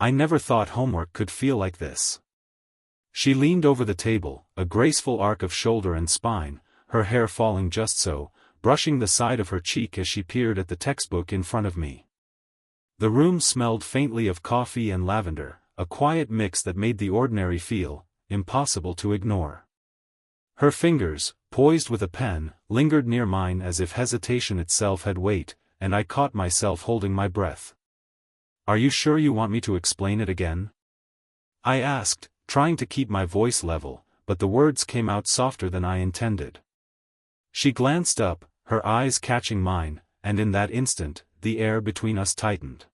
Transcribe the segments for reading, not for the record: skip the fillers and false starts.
I never thought homework could feel like this. She leaned over the table, a graceful arc of shoulder and spine, her hair falling just so, brushing the side of her cheek as she peered at the textbook in front of me. The room smelled faintly of coffee and lavender, a quiet mix that made the ordinary feel impossible to ignore. Her fingers, poised with a pen, lingered near mine as if hesitation itself had weight, and I caught myself holding my breath. "Are you sure you want me to explain it again?" I asked, trying to keep my voice level, but the words came out softer than I intended. She glanced up, her eyes catching mine, and in that instant, the air between us tightened.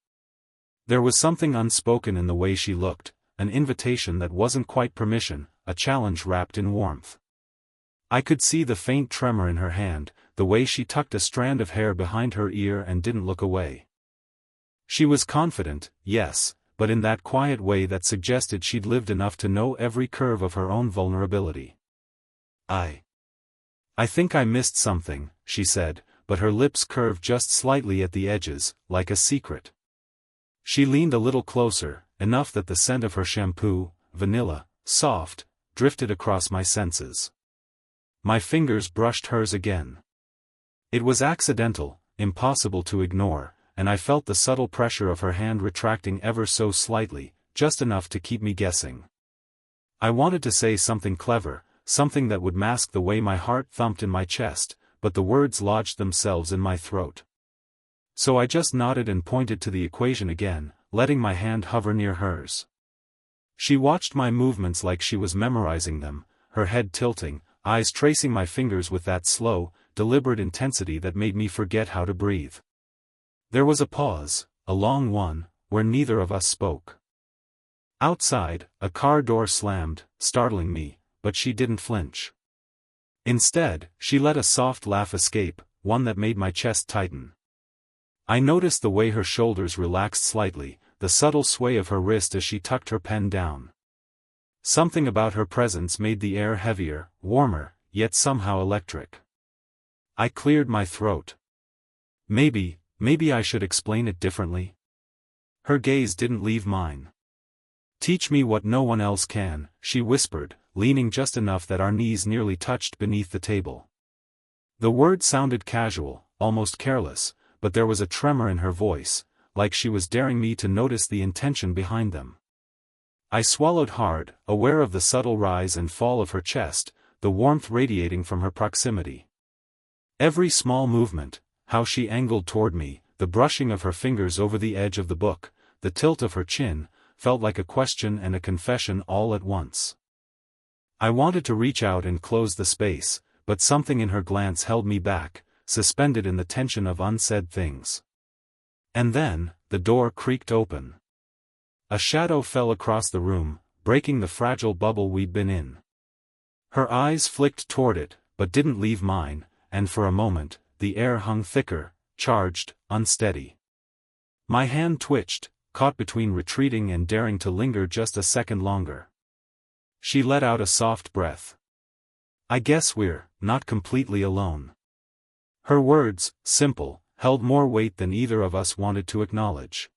There was something unspoken in the way she looked, an invitation that wasn't quite permission, a challenge wrapped in warmth. I could see the faint tremor in her hand, the way she tucked a strand of hair behind her ear and didn't look away. She was confident, yes, but in that quiet way that suggested she'd lived enough to know every curve of her own vulnerability. I think I missed something," she said, but her lips curved just slightly at the edges, like a secret. She leaned a little closer, enough that the scent of her shampoo, vanilla, soft, drifted across my senses. My fingers brushed hers again. It was accidental, impossible to ignore, and I felt the subtle pressure of her hand retracting ever so slightly, just enough to keep me guessing. I wanted to say something clever, something that would mask the way my heart thumped in my chest, but the words lodged themselves in my throat. So I just nodded and pointed to the equation again, letting my hand hover near hers. She watched my movements like she was memorizing them, her head tilting, eyes tracing my fingers with that slow, deliberate intensity that made me forget how to breathe. There was a pause, a long one, where neither of us spoke. Outside, a car door slammed, startling me, but she didn't flinch. Instead, she let a soft laugh escape, one that made my chest tighten. I noticed the way her shoulders relaxed slightly, the subtle sway of her wrist as she tucked her pen down. Something about her presence made the air heavier, warmer, yet somehow electric. I cleared my throat. Maybe I should explain it differently. Her gaze didn't leave mine. "Teach me what no one else can," she whispered, leaning just enough that our knees nearly touched beneath the table. The words sounded casual, almost careless, but there was a tremor in her voice, like she was daring me to notice the intention behind them. I swallowed hard, aware of the subtle rise and fall of her chest, the warmth radiating from her proximity. Every small movement, how she angled toward me, the brushing of her fingers over the edge of the book, the tilt of her chin, felt like a question and a confession all at once. I wanted to reach out and close the space, but something in her glance held me back, suspended in the tension of unsaid things. And then, the door creaked open. A shadow fell across the room, breaking the fragile bubble we'd been in. Her eyes flicked toward it, but didn't leave mine, and for a moment, the air hung thicker, charged, unsteady. My hand twitched, caught between retreating and daring to linger just a second longer. She let out a soft breath. "I guess we're not completely alone." Her words, simple, held more weight than either of us wanted to acknowledge.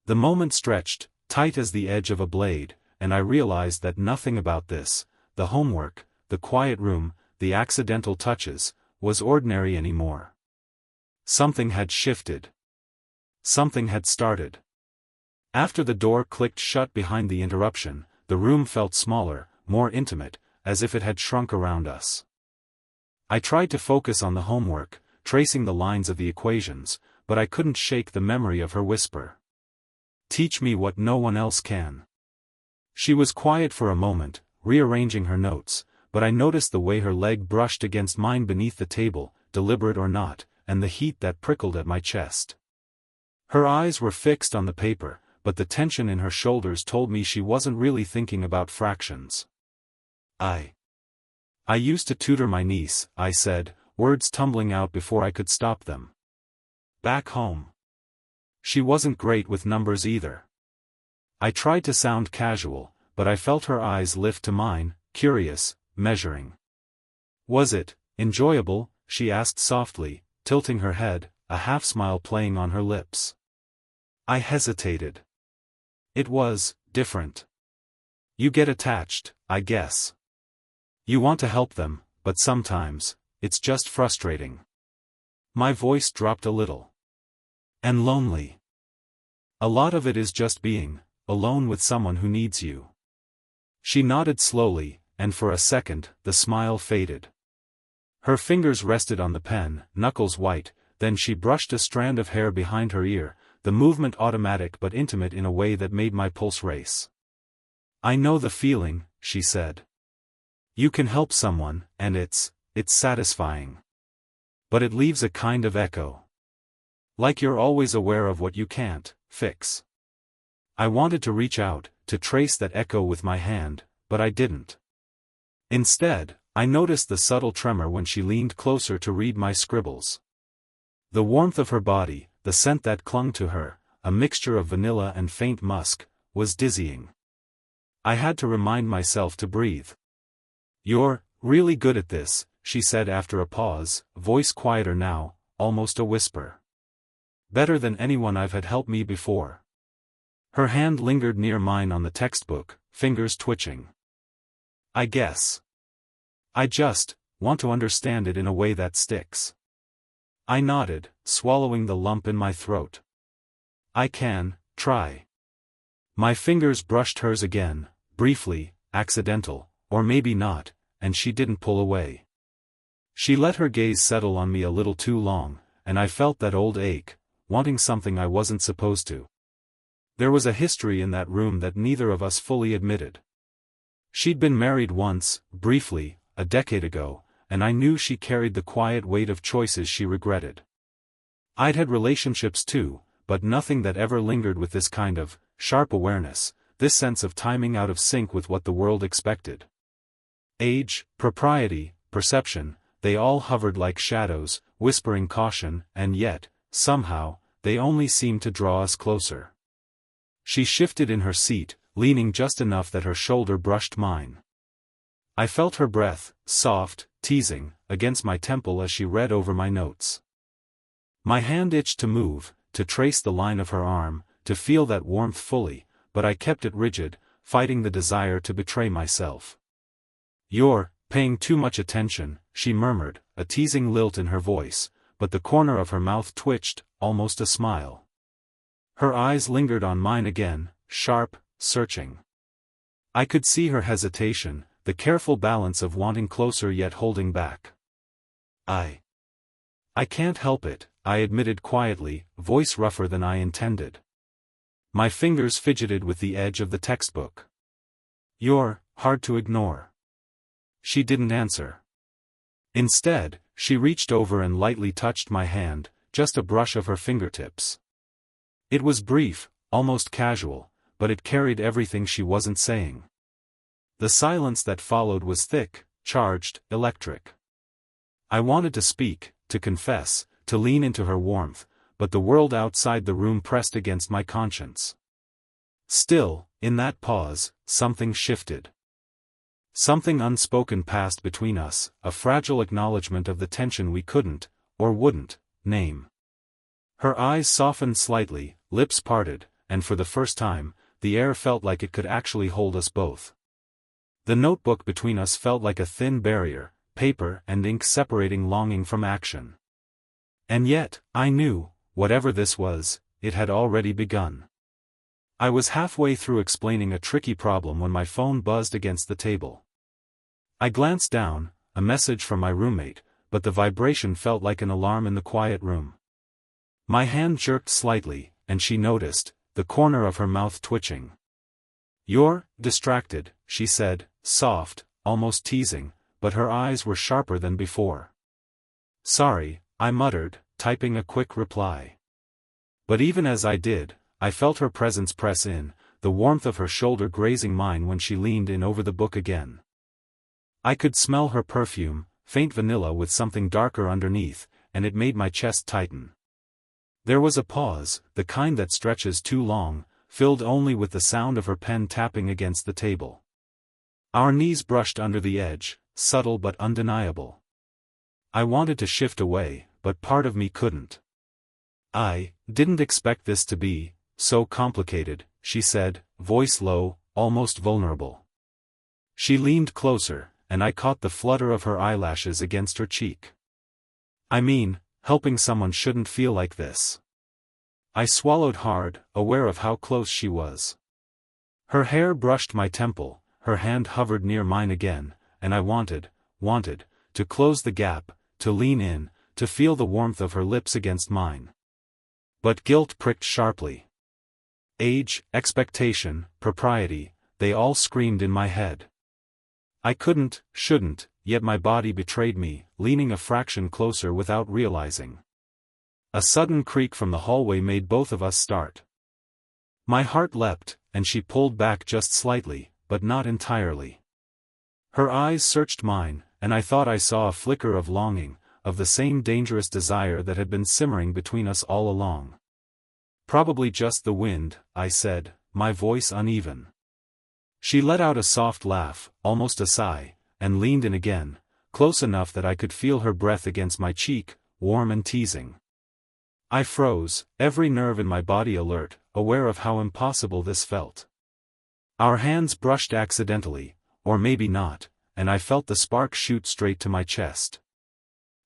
The moment stretched, tight as the edge of a blade, and I realized that nothing about this, the homework, the quiet room, the accidental touches, was ordinary anymore. Something had shifted. Something had started. After the door clicked shut behind the interruption, the room felt smaller, more intimate, as if it had shrunk around us. I tried to focus on the homework, tracing the lines of the equations, but I couldn't shake the memory of her whisper. "Teach me what no one else can." She was quiet for a moment, rearranging her notes, but I noticed the way her leg brushed against mine beneath the table, deliberate or not, and the heat that prickled at my chest. Her eyes were fixed on the paper, but the tension in her shoulders told me she wasn't really thinking about fractions. I used to tutor my niece," I said, words tumbling out before I could stop them. "Back home. She wasn't great with numbers either." I tried to sound casual, but I felt her eyes lift to mine, curious, measuring. "Was it enjoyable?" she asked softly, tilting her head, a half-smile playing on her lips. I hesitated. It was different. You get attached, I guess. You want to help them, but sometimes, it's just frustrating. My voice dropped a little. And lonely. A lot of it is just being alone with someone who needs you. She nodded slowly, and for a second, the smile faded. Her fingers rested on the pen, knuckles white, then she brushed a strand of hair behind her ear, the movement automatic but intimate in a way that made my pulse race. I know the feeling, she said. You can help someone, and it's satisfying. But it leaves a kind of echo. Like you're always aware of what you can't fix. I wanted to reach out, to trace that echo with my hand, but I didn't. Instead, I noticed the subtle tremor when she leaned closer to read my scribbles. The warmth of her body, the scent that clung to her, a mixture of vanilla and faint musk, was dizzying. I had to remind myself to breathe. You're really good at this, she said after a pause, voice quieter now, almost a whisper. Better than anyone I've had help me before. Her hand lingered near mine on the textbook, fingers twitching. I guess. I just want to understand it in a way that sticks. I nodded, swallowing the lump in my throat. I can try. My fingers brushed hers again, briefly, accidental, or maybe not, and she didn't pull away. She let her gaze settle on me a little too long, and I felt that old ache, wanting something I wasn't supposed to. There was a history in that room that neither of us fully admitted. She'd been married once, briefly, a decade ago, and I knew she carried the quiet weight of choices she regretted. I'd had relationships too, but nothing that ever lingered with this kind of sharp awareness, this sense of timing out of sync with what the world expected. Age, propriety, perception, they all hovered like shadows, whispering caution, and yet, somehow, they only seemed to draw us closer. She shifted in her seat, leaning just enough that her shoulder brushed mine. I felt her breath, soft, teasing, against my temple as she read over my notes. My hand itched to move, to trace the line of her arm, to feel that warmth fully, but I kept it rigid, fighting the desire to betray myself. You're paying too much attention, she murmured, a teasing lilt in her voice, but the corner of her mouth twitched, almost a smile. Her eyes lingered on mine again, sharp, searching. I could see her hesitation, the careful balance of wanting closer yet holding back. I can't help it, I admitted quietly, voice rougher than I intended. My fingers fidgeted with the edge of the textbook. You're hard to ignore. She didn't answer. Instead, she reached over and lightly touched my hand, just a brush of her fingertips. It was brief, almost casual, but it carried everything she wasn't saying. The silence that followed was thick, charged, electric. I wanted to speak, to confess, to lean into her warmth, but the world outside the room pressed against my conscience. Still, in that pause, something shifted. Something unspoken passed between us, a fragile acknowledgement of the tension we couldn't, or wouldn't, name. Her eyes softened slightly, lips parted, and for the first time, the air felt like it could actually hold us both. The notebook between us felt like a thin barrier, paper and ink separating longing from action. And yet, I knew, whatever this was, it had already begun. I was halfway through explaining a tricky problem when my phone buzzed against the table. I glanced down, a message from my roommate, but the vibration felt like an alarm in the quiet room. My hand jerked slightly, and she noticed, the corner of her mouth twitching. You're distracted, she said, soft, almost teasing, but her eyes were sharper than before. Sorry, I muttered, typing a quick reply. But even as I did, I felt her presence press in, the warmth of her shoulder grazing mine when she leaned in over the book again. I could smell her perfume, faint vanilla with something darker underneath, and it made my chest tighten. There was a pause, the kind that stretches too long, filled only with the sound of her pen tapping against the table. Our knees brushed under the edge, subtle but undeniable. I wanted to shift away, but part of me couldn't. I didn't expect this to be so complicated, she said, voice low, almost vulnerable. She leaned closer, and I caught the flutter of her eyelashes against her cheek. I mean, helping someone shouldn't feel like this. I swallowed hard, aware of how close she was. Her hair brushed my temple, her hand hovered near mine again, and I wanted, to close the gap, to lean in, to feel the warmth of her lips against mine. But guilt pricked sharply. Age, expectation, propriety, they all screamed in my head. I couldn't, shouldn't, yet my body betrayed me, leaning a fraction closer without realizing. A sudden creak from the hallway made both of us start. My heart leapt, and she pulled back just slightly, but not entirely. Her eyes searched mine, and I thought I saw a flicker of longing, of the same dangerous desire that had been simmering between us all along. Probably just the wind, I said, my voice uneven. She let out a soft laugh, almost a sigh, and leaned in again, close enough that I could feel her breath against my cheek, warm and teasing. I froze, every nerve in my body alert, aware of how impossible this felt. Our hands brushed accidentally, or maybe not, and I felt the spark shoot straight to my chest.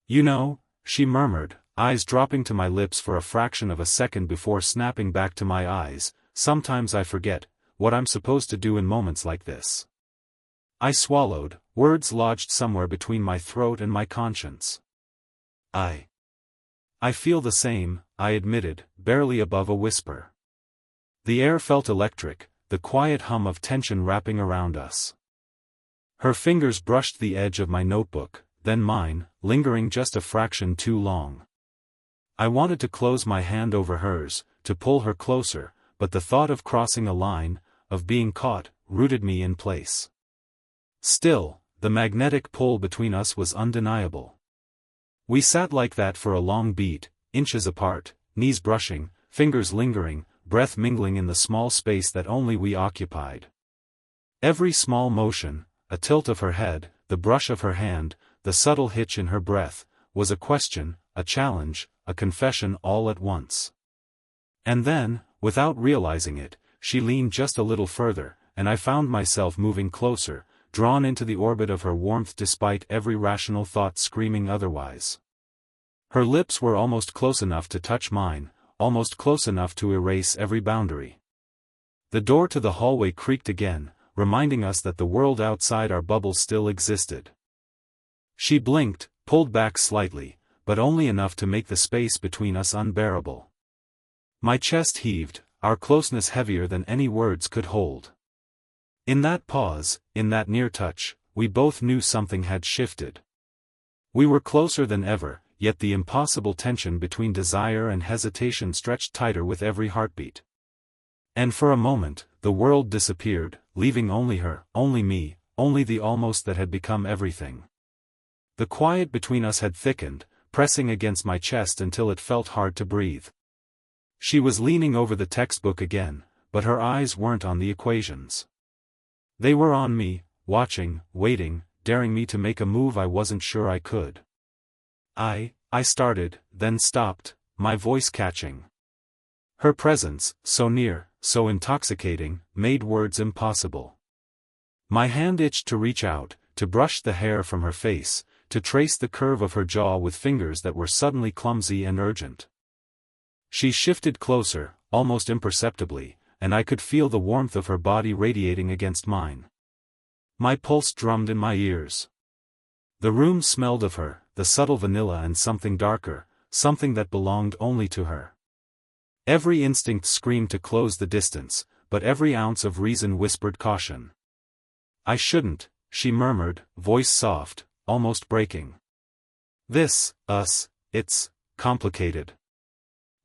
You know, she murmured, eyes dropping to my lips for a fraction of a second before snapping back to my eyes, sometimes I forget what I'm supposed to do in moments like this. I swallowed, words lodged somewhere between my throat and my conscience. I feel the same, I admitted, barely above a whisper. The air felt electric, the quiet hum of tension wrapping around us. Her fingers brushed the edge of my notebook, then mine, lingering just a fraction too long. I wanted to close my hand over hers, to pull her closer, but the thought of crossing a line, of being caught, rooted me in place. Still, the magnetic pull between us was undeniable. We sat like that for a long beat, inches apart, knees brushing, fingers lingering, breath mingling in the small space that only we occupied. Every small motion, a tilt of her head, the brush of her hand, the subtle hitch in her breath, was a question, a challenge, a confession all at once. And then, without realizing it, she leaned just a little further, and I found myself moving closer, drawn into the orbit of her warmth despite every rational thought screaming otherwise. Her lips were almost close enough to touch mine, almost close enough to erase every boundary. The door to the hallway creaked again, reminding us that the world outside our bubble still existed. She blinked, pulled back slightly, but only enough to make the space between us unbearable. My chest heaved, our closeness heavier than any words could hold. In that pause, in that near touch, we both knew something had shifted. We were closer than ever, yet the impossible tension between desire and hesitation stretched tighter with every heartbeat. And for a moment, the world disappeared, leaving only her, only me, only the almost that had become everything. The quiet between us had thickened, pressing against my chest until it felt hard to breathe. She was leaning over the textbook again, but her eyes weren't on the equations. They were on me, watching, waiting, daring me to make a move I wasn't sure I could. I started, then stopped, my voice catching. Her presence, so near, so intoxicating, made words impossible. My hand itched to reach out, to brush the hair from her face, to trace the curve of her jaw with fingers that were suddenly clumsy and urgent. She shifted closer, almost imperceptibly, and I could feel the warmth of her body radiating against mine. My pulse drummed in my ears. The room smelled of her, the subtle vanilla and something darker, something that belonged only to her. Every instinct screamed to close the distance, but every ounce of reason whispered caution. I shouldn't, she murmured, voice soft, almost breaking. It's complicated.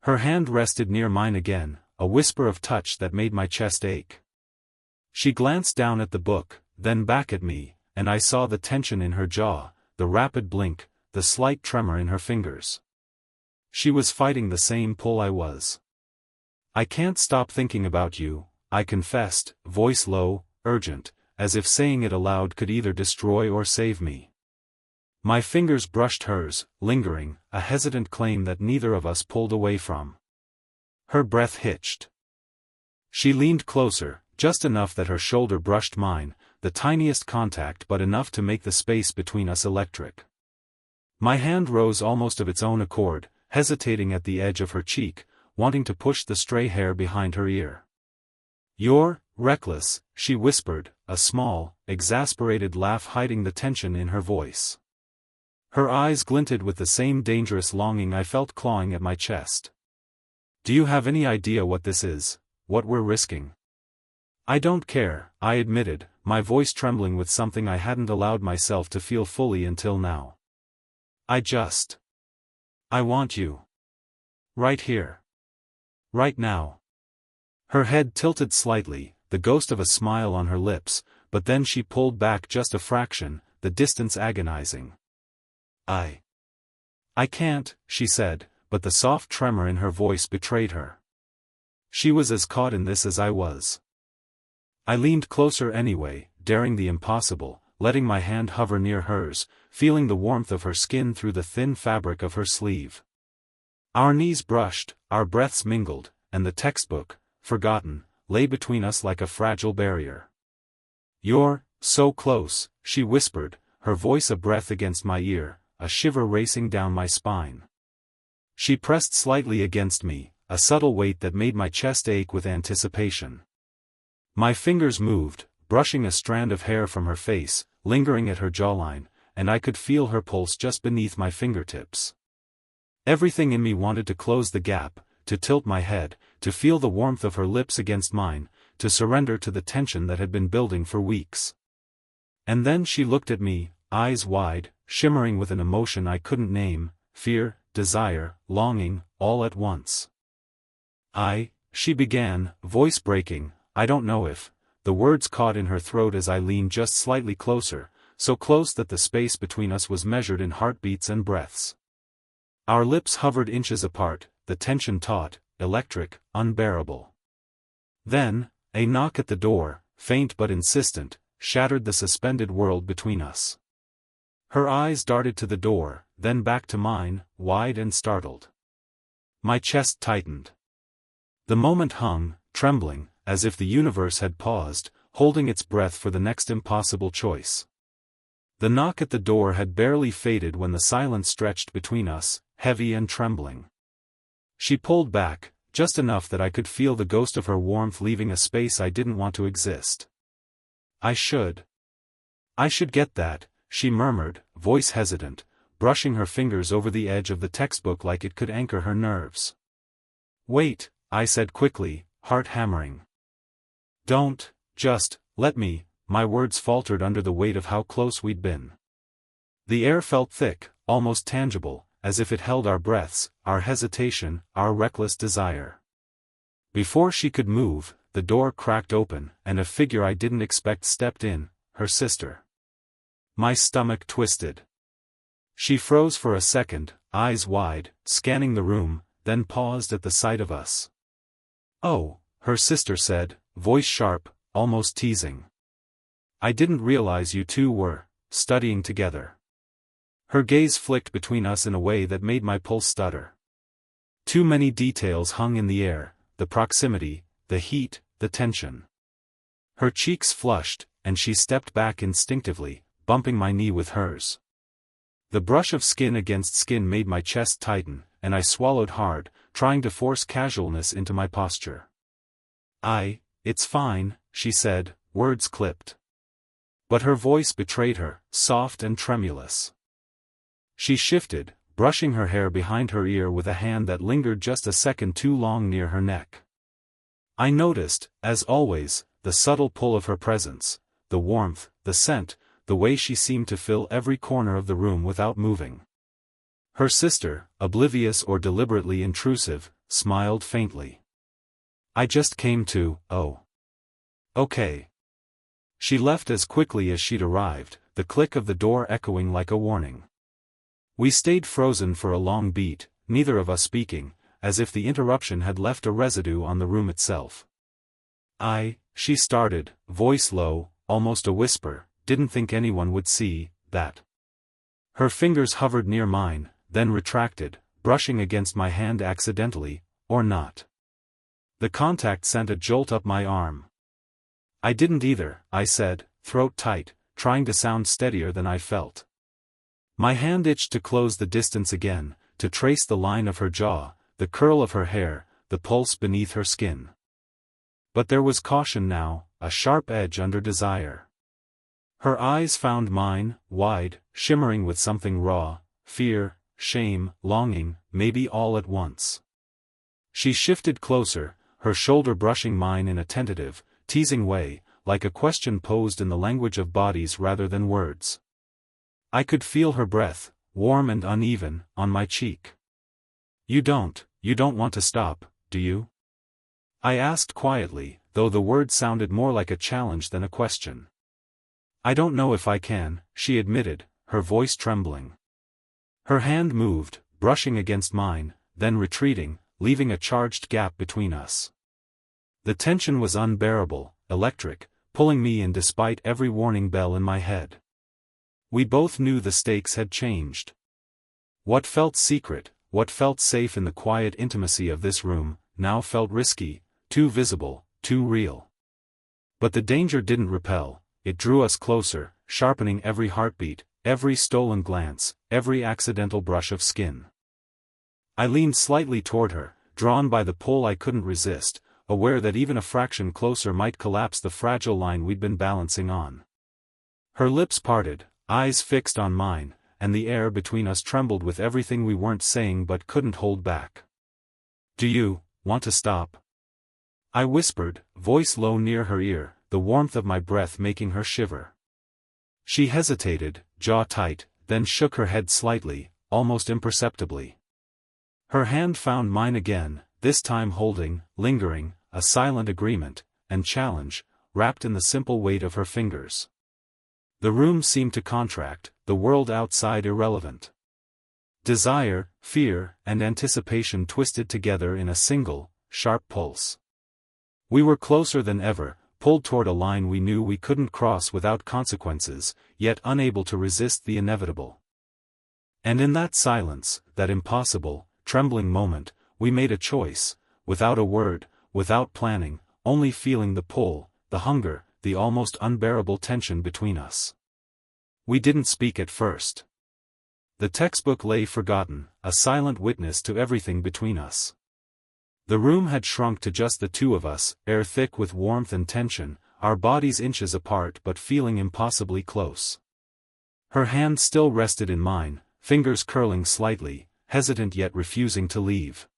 Her hand rested near mine again, a whisper of touch that made my chest ache. She glanced down at the book, then back at me, and I saw the tension in her jaw, the rapid blink, the slight tremor in her fingers. She was fighting the same pull I was. I can't stop thinking about you, I confessed, voice low, urgent, as if saying it aloud could either destroy or save me. My fingers brushed hers, lingering, a hesitant claim that neither of us pulled away from. Her breath hitched. She leaned closer, just enough that her shoulder brushed mine, the tiniest contact but enough to make the space between us electric. My hand rose almost of its own accord, hesitating at the edge of her cheek, wanting to push the stray hair behind her ear. "You're reckless," she whispered, a small, exasperated laugh hiding the tension in her voice. Her eyes glinted with the same dangerous longing I felt clawing at my chest. "Do you have any idea what this is, what we're risking?" "I don't care," I admitted, my voice trembling with something I hadn't allowed myself to feel fully until now. I want you. Right here. Right now." Her head tilted slightly, the ghost of a smile on her lips, but then she pulled back just a fraction, the distance agonizing. I can't," she said, but the soft tremor in her voice betrayed her. She was as caught in this as I was. I leaned closer anyway, daring the impossible, letting my hand hover near hers, feeling the warmth of her skin through the thin fabric of her sleeve. Our knees brushed, our breaths mingled, and the textbook, forgotten, lay between us like a fragile barrier. "You're so close," she whispered, her voice a breath against my ear, a shiver racing down my spine. She pressed slightly against me, a subtle weight that made my chest ache with anticipation. My fingers moved, brushing a strand of hair from her face, lingering at her jawline, and I could feel her pulse just beneath my fingertips. Everything in me wanted to close the gap, to tilt my head, to feel the warmth of her lips against mine, to surrender to the tension that had been building for weeks. And then she looked at me, eyes wide, shimmering with an emotion I couldn't name, fear, desire, longing, all at once. She began, voice breaking, I don't know if, the words caught in her throat as I leaned just slightly closer, so close that the space between us was measured in heartbeats and breaths. Our lips hovered inches apart, the tension taut, electric, unbearable. Then, a knock at the door, faint but insistent, shattered the suspended world between us. Her eyes darted to the door, then back to mine, wide and startled. My chest tightened. The moment hung, trembling, as if the universe had paused, holding its breath for the next impossible choice. The knock at the door had barely faded when the silence stretched between us, heavy and trembling. She pulled back, just enough that I could feel the ghost of her warmth leaving a space I didn't want to exist. I should get that," she murmured, voice hesitant, brushing her fingers over the edge of the textbook like it could anchor her nerves. "Wait," I said quickly, heart hammering. "Don't, just, let me," my words faltered under the weight of how close we'd been. The air felt thick, almost tangible, as if it held our breaths, our hesitation, our reckless desire. Before she could move, the door cracked open, and a figure I didn't expect stepped in, her sister. My stomach twisted. She froze for a second, eyes wide, scanning the room, then paused at the sight of us. "Oh," her sister said, voice sharp, almost teasing. "I didn't realize you two were studying together." Her gaze flicked between us in a way that made my pulse stutter. Too many details hung in the air, the proximity, the heat, the tension. Her cheeks flushed, and she stepped back instinctively, bumping my knee with hers. The brush of skin against skin made my chest tighten, and I swallowed hard, trying to force casualness into my posture. It's fine," she said, words clipped. But her voice betrayed her, soft and tremulous. She shifted, brushing her hair behind her ear with a hand that lingered just a second too long near her neck. I noticed, as always, the subtle pull of her presence, the warmth, the scent, the way she seemed to fill every corner of the room without moving. Her sister, oblivious or deliberately intrusive, smiled faintly. "I just came to, oh. Okay." She left as quickly as she'd arrived, the click of the door echoing like a warning. We stayed frozen for a long beat, neither of us speaking, as if the interruption had left a residue on the room itself. She started, voice low, almost a whisper, "didn't think anyone would see that." Her fingers hovered near mine, then retracted, brushing against my hand accidentally, or not. The contact sent a jolt up my arm. I didn't either, I said, throat tight, trying to sound steadier than I felt. My hand itched to close the distance again, to trace the line of her jaw, the curl of her hair, the pulse beneath her skin. But there was caution now, a sharp edge under desire. Her eyes found mine, wide, shimmering with something raw, fear, shame, longing, maybe all at once. She shifted closer, her shoulder brushing mine in a tentative, teasing way, like a question posed in the language of bodies rather than words. I could feel her breath, warm and uneven, on my cheek. You don't want to stop, do you? I asked quietly, though the words sounded more like a challenge than a question. I don't know if I can, she admitted, her voice trembling. Her hand moved, brushing against mine, then retreating, leaving a charged gap between us. The tension was unbearable, electric, pulling me in despite every warning bell in my head. We both knew the stakes had changed. What felt secret, what felt safe in the quiet intimacy of this room, now felt risky, too visible, too real. But the danger didn't repel, it drew us closer, sharpening every heartbeat, every stolen glance, every accidental brush of skin. I leaned slightly toward her, drawn by the pull I couldn't resist, aware that even a fraction closer might collapse the fragile line we'd been balancing on. Her lips parted, eyes fixed on mine, and the air between us trembled with everything we weren't saying but couldn't hold back. Do you want to stop? I whispered, voice low near her ear, the warmth of my breath making her shiver. She hesitated, jaw tight, then shook her head slightly, almost imperceptibly. Her hand found mine again, this time holding, lingering, a silent agreement, and challenge, wrapped in the simple weight of her fingers. The room seemed to contract, the world outside irrelevant. Desire, fear, and anticipation twisted together in a single, sharp pulse. We were closer than ever, pulled toward a line we knew we couldn't cross without consequences, yet unable to resist the inevitable. And in that silence, that impossible, trembling moment, we made a choice, without a word, without planning, only feeling the pull, the hunger, the almost unbearable tension between us. We didn't speak at first. The textbook lay forgotten, a silent witness to everything between us. The room had shrunk to just the two of us, air thick with warmth and tension, our bodies inches apart but feeling impossibly close. Her hand still rested in mine, fingers curling slightly, hesitant yet refusing to leave.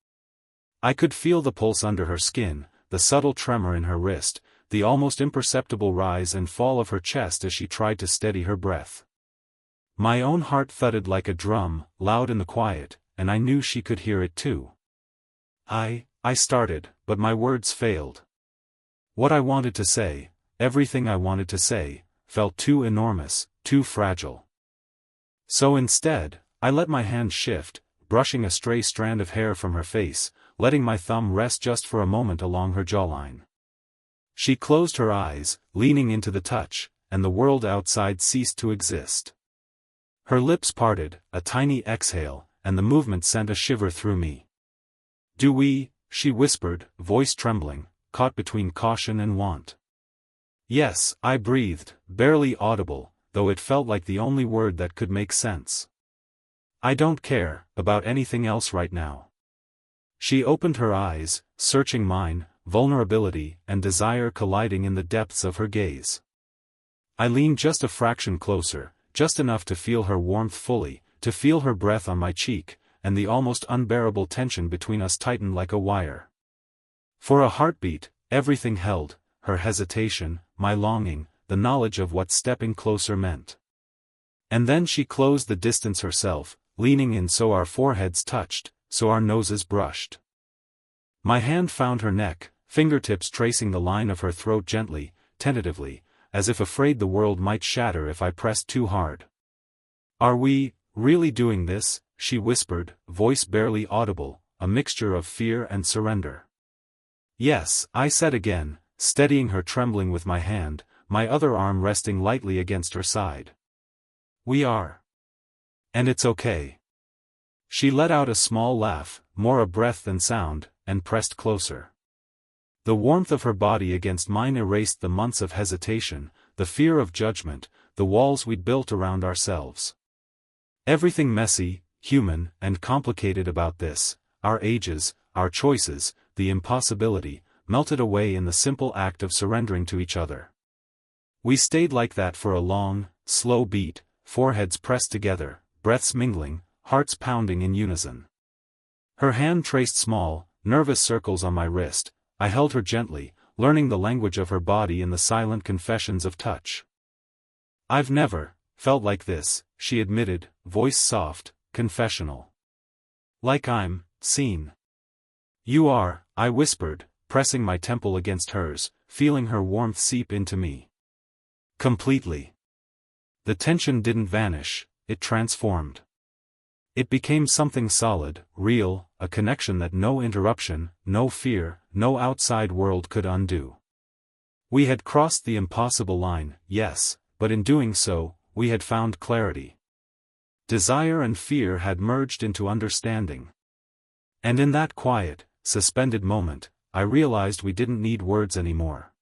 I could feel the pulse under her skin, the subtle tremor in her wrist, the almost imperceptible rise and fall of her chest as she tried to steady her breath. My own heart thudded like a drum, loud in the quiet, and I knew she could hear it too. I started, but my words failed. What I wanted to say, everything I wanted to say, felt too enormous, too fragile. So instead, I let my hand shift, brushing a stray strand of hair from her face, letting my thumb rest just for a moment along her jawline. She closed her eyes, leaning into the touch, and the world outside ceased to exist. Her lips parted, a tiny exhale, and the movement sent a shiver through me. Do we? She whispered, voice trembling, caught between caution and want. Yes, I breathed, barely audible, though it felt like the only word that could make sense. I don't care about anything else right now. She opened her eyes, searching mine, vulnerability and desire colliding in the depths of her gaze. I leaned just a fraction closer, just enough to feel her warmth fully, to feel her breath on my cheek, and the almost unbearable tension between us tightened like a wire. For a heartbeat, everything held, her hesitation, my longing, the knowledge of what stepping closer meant. And then she closed the distance herself, leaning in so our foreheads touched, so our noses brushed. My hand found her neck, fingertips tracing the line of her throat gently, tentatively, as if afraid the world might shatter if I pressed too hard. Are we really doing this? She whispered, voice barely audible, a mixture of fear and surrender. Yes, I said again, steadying her trembling with my hand, my other arm resting lightly against her side. We are. And it's okay. She let out a small laugh, more a breath than sound, and pressed closer. The warmth of her body against mine erased the months of hesitation, the fear of judgment, the walls we'd built around ourselves. Everything messy, human, and complicated about this, our ages, our choices, the impossibility, melted away in the simple act of surrendering to each other. We stayed like that for a long, slow beat, foreheads pressed together, breaths mingling, hearts pounding in unison. Her hand traced small, nervous circles on my wrist. I held her gently, learning the language of her body in the silent confessions of touch. "I've never felt like this," she admitted, voice soft, confessional. "Like I'm seen." "You are," I whispered, pressing my temple against hers, feeling her warmth seep into me. Completely. The tension didn't vanish, it transformed. It became something solid, real, a connection that no interruption, no fear, no outside world could undo. We had crossed the impossible line, yes, but in doing so, we had found clarity. Desire and fear had merged into understanding. And in that quiet, suspended moment, I realized we didn't need words anymore.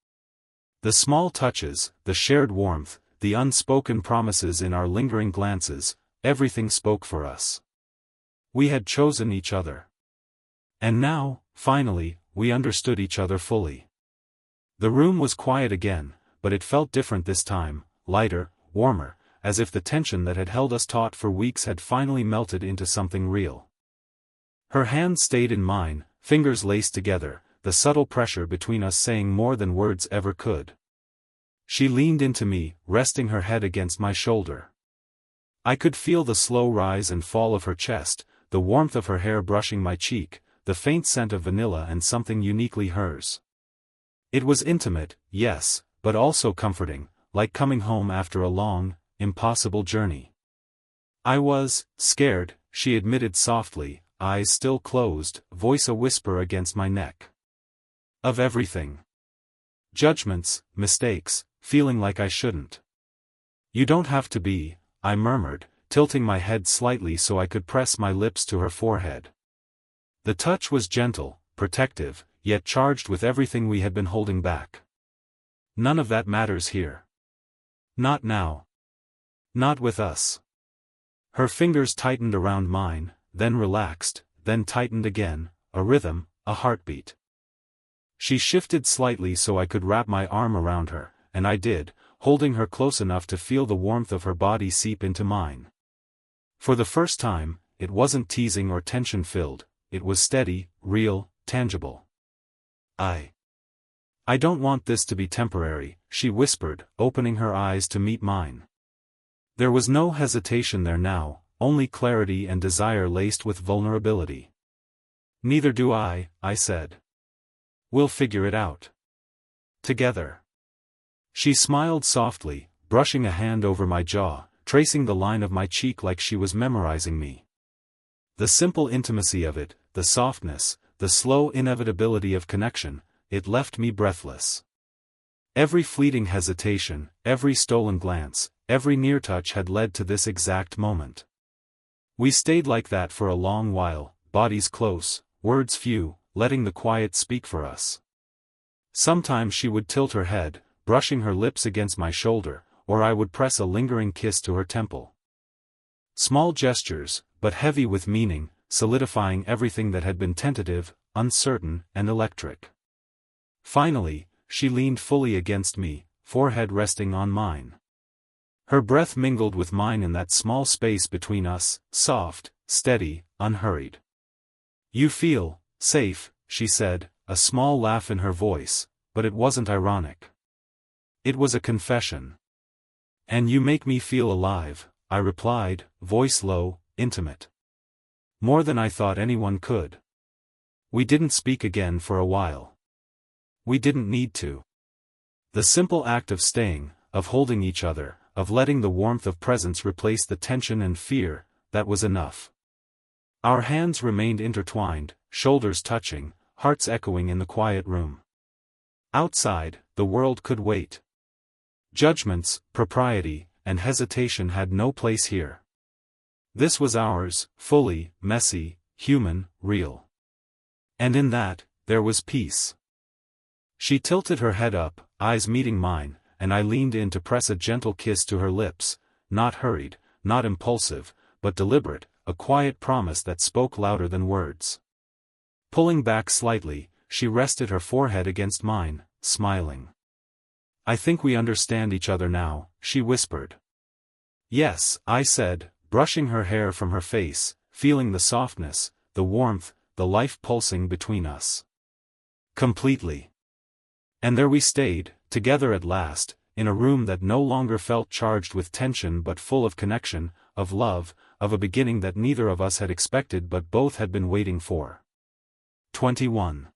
The small touches, the shared warmth, the unspoken promises in our lingering glances, everything spoke for us. We had chosen each other. And now, finally, we understood each other fully. The room was quiet again, but it felt different this time, lighter, warmer, as if the tension that had held us taut for weeks had finally melted into something real. Her hand stayed in mine, fingers laced together, the subtle pressure between us saying more than words ever could. She leaned into me, resting her head against my shoulder. I could feel the slow rise and fall of her chest, the warmth of her hair brushing my cheek, the faint scent of vanilla and something uniquely hers. It was intimate, yes, but also comforting, like coming home after a long, impossible journey. "I was scared," she admitted softly, eyes still closed, voice a whisper against my neck. "Of everything. Judgments, mistakes, feeling like I shouldn't." "You don't have to be," I murmured, tilting my head slightly so I could press my lips to her forehead. The touch was gentle, protective, yet charged with everything we had been holding back. "None of that matters here. Not now. Not with us." Her fingers tightened around mine, then relaxed, then tightened again, a rhythm, a heartbeat. She shifted slightly so I could wrap my arm around her, and I did, holding her close enough to feel the warmth of her body seep into mine. For the first time, it wasn't teasing or tension-filled, it was steady, real, tangible. I don't want this to be temporary," she whispered, opening her eyes to meet mine. There was no hesitation there now, only clarity and desire laced with vulnerability. "Neither do I said. "We'll figure it out. Together." She smiled softly, brushing a hand over my jaw, tracing the line of my cheek like she was memorizing me. The simple intimacy of it, the softness, the slow inevitability of connection, it left me breathless. Every fleeting hesitation, every stolen glance, every near touch had led to this exact moment. We stayed like that for a long while, bodies close, words few, letting the quiet speak for us. Sometimes she would tilt her head, brushing her lips against my shoulder, or I would press a lingering kiss to her temple. Small gestures, but heavy with meaning, solidifying everything that had been tentative, uncertain, and electric. Finally, she leaned fully against me, forehead resting on mine. Her breath mingled with mine in that small space between us, soft, steady, unhurried. "You feel safe," she said, a small laugh in her voice, but it wasn't ironic. It was a confession. "And you make me feel alive," I replied, voice low, intimate. More than I thought anyone could. We didn't speak again for a while. We didn't need to. The simple act of staying, of holding each other, of letting the warmth of presence replace the tension and fear, that was enough. Our hands remained intertwined, shoulders touching, hearts echoing in the quiet room. Outside, the world could wait. Judgments, propriety, and hesitation had no place here. This was ours, fully, messy, human, real. And in that, there was peace. She tilted her head up, eyes meeting mine, and I leaned in to press a gentle kiss to her lips, not hurried, not impulsive, but deliberate, a quiet promise that spoke louder than words. Pulling back slightly, she rested her forehead against mine, smiling. "I think we understand each other now," she whispered. "Yes," I said, brushing her hair from her face, feeling the softness, the warmth, the life pulsing between us. "Completely." And there we stayed, together at last, in a room that no longer felt charged with tension but full of connection, of love, of a beginning that neither of us had expected but both had been waiting for. 21.